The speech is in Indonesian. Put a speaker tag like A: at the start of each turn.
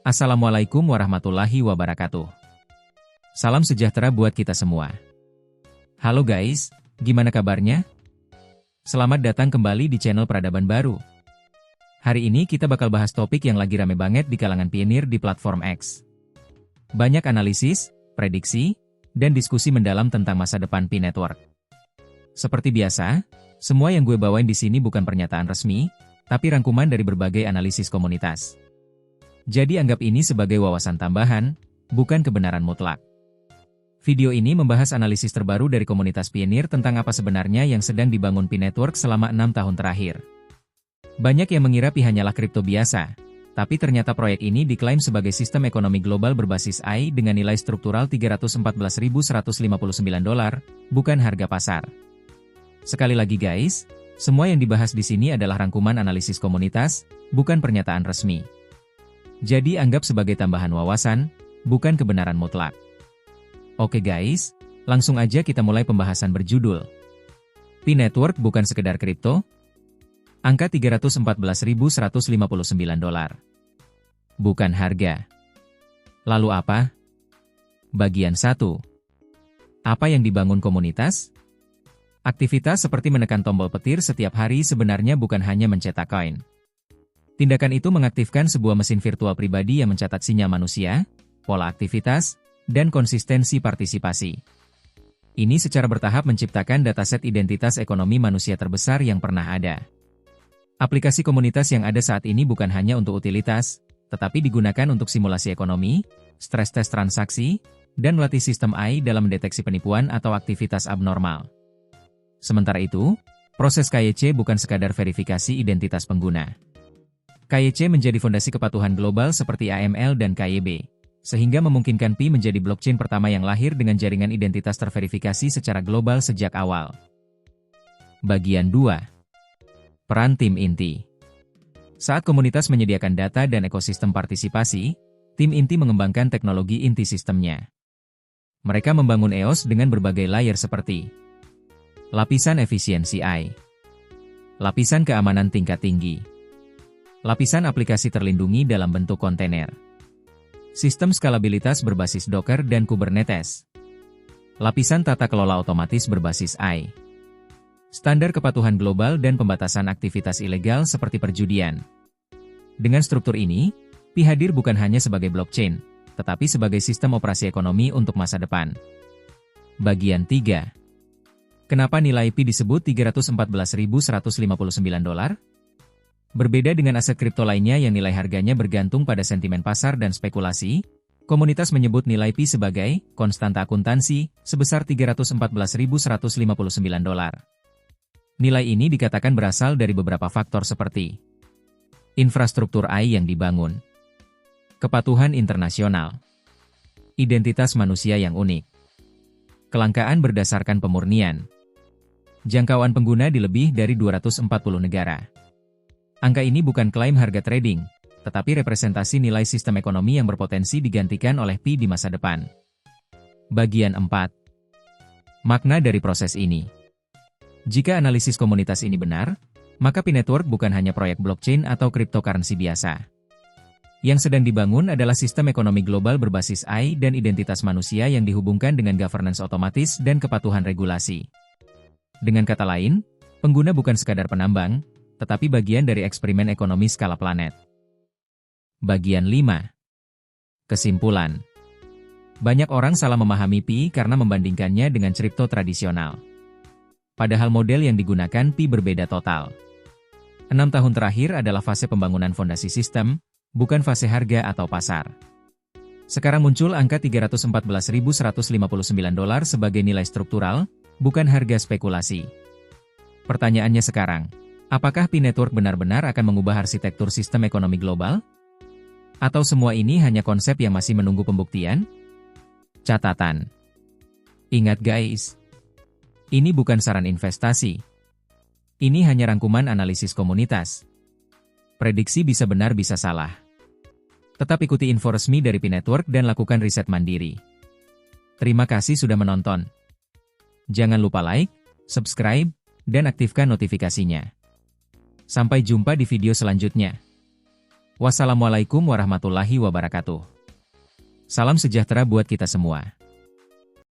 A: Assalamualaikum warahmatullahi wabarakatuh. Salam sejahtera buat kita semua. Halo guys, gimana kabarnya? Selamat datang kembali di channel Peradaban Baru. Hari ini kita bakal bahas topik yang lagi rame banget di kalangan pionir di platform X. Banyak analisis, prediksi, dan diskusi mendalam tentang masa depan Pi Network. Seperti biasa, semua yang gue bawain di sini bukan pernyataan resmi, tapi rangkuman dari berbagai analisis komunitas. Jadi anggap ini sebagai wawasan tambahan, bukan kebenaran mutlak. Video ini membahas analisis terbaru dari komunitas pionir tentang apa sebenarnya yang sedang dibangun Pi Network selama 6 tahun terakhir. Banyak yang mengira Pi hanyalah kripto biasa, tapi ternyata proyek ini diklaim sebagai sistem ekonomi global berbasis AI dengan nilai struktural $314.159, bukan harga pasar. Sekali lagi guys, semua yang dibahas di sini adalah rangkuman analisis komunitas, bukan pernyataan resmi. Jadi anggap sebagai tambahan wawasan, bukan kebenaran mutlak. Oke guys, langsung aja kita mulai pembahasan berjudul Pi Network bukan sekedar kripto? Angka $314.159. Bukan harga. Lalu apa? Bagian 1. Apa yang dibangun komunitas? Aktivitas seperti menekan tombol petir setiap hari sebenarnya bukan hanya mencetak koin. Tindakan itu mengaktifkan sebuah mesin virtual pribadi yang mencatat sinyal manusia, pola aktivitas, dan konsistensi partisipasi. Ini secara bertahap menciptakan dataset identitas ekonomi manusia terbesar yang pernah ada. Aplikasi komunitas yang ada saat ini bukan hanya untuk utilitas, tetapi digunakan untuk simulasi ekonomi, stres tes transaksi, dan melatih sistem AI dalam mendeteksi penipuan atau aktivitas abnormal. Sementara itu, proses KYC bukan sekadar verifikasi identitas pengguna. KYC menjadi fondasi kepatuhan global seperti AML dan KYB, sehingga memungkinkan Pi menjadi blockchain pertama yang lahir dengan jaringan identitas terverifikasi secara global sejak awal. Bagian 2. Peran tim inti. Saat komunitas menyediakan data dan ekosistem partisipasi, tim inti mengembangkan teknologi inti sistemnya. Mereka membangun EOS dengan berbagai layer seperti lapisan efisiensi AI, lapisan keamanan tingkat tinggi, lapisan aplikasi terlindungi dalam bentuk kontainer, sistem skalabilitas berbasis Docker dan Kubernetes, lapisan tata kelola otomatis berbasis AI, standar kepatuhan global dan pembatasan aktivitas ilegal seperti perjudian. Dengan struktur ini, Pi hadir bukan hanya sebagai blockchain, tetapi sebagai sistem operasi ekonomi untuk masa depan. Bagian 3. Kenapa nilai Pi disebut $314.159? Berbeda dengan aset kripto lainnya yang nilai harganya bergantung pada sentimen pasar dan spekulasi, komunitas menyebut nilai Pi sebagai konstanta akuntansi sebesar $314.159. Nilai ini dikatakan berasal dari beberapa faktor seperti infrastruktur AI yang dibangun, kepatuhan internasional, identitas manusia yang unik, kelangkaan berdasarkan pemurnian, jangkauan pengguna di lebih dari 240 negara. Angka ini bukan klaim harga trading, tetapi representasi nilai sistem ekonomi yang berpotensi digantikan oleh Pi di masa depan. Bagian 4. Makna dari proses ini. Jika analisis komunitas ini benar, maka Pi Network bukan hanya proyek blockchain atau cryptocurrency biasa. Yang sedang dibangun adalah sistem ekonomi global berbasis AI dan identitas manusia yang dihubungkan dengan governance otomatis dan kepatuhan regulasi. Dengan kata lain, pengguna bukan sekadar penambang, tetapi bagian dari eksperimen ekonomi skala planet. Bagian 5. Kesimpulan. Banyak orang salah memahami Pi karena membandingkannya dengan kripto tradisional. Padahal model yang digunakan Pi berbeda total. 6 tahun terakhir adalah fase pembangunan fondasi sistem, bukan fase harga atau pasar. Sekarang muncul angka $314.159 sebagai nilai struktural, bukan harga spekulasi. Pertanyaannya sekarang, apakah Pi Network benar-benar akan mengubah arsitektur sistem ekonomi global? Atau semua ini hanya konsep yang masih menunggu pembuktian? Catatan. Ingat guys, ini bukan saran investasi. Ini hanya rangkuman analisis komunitas. Prediksi bisa benar bisa salah. Tetap ikuti info resmi dari Pi Network dan lakukan riset mandiri. Terima kasih sudah menonton. Jangan lupa like, subscribe, dan aktifkan notifikasinya. Sampai jumpa di video selanjutnya. Wassalamualaikum warahmatullahi wabarakatuh. Salam sejahtera buat kita semua.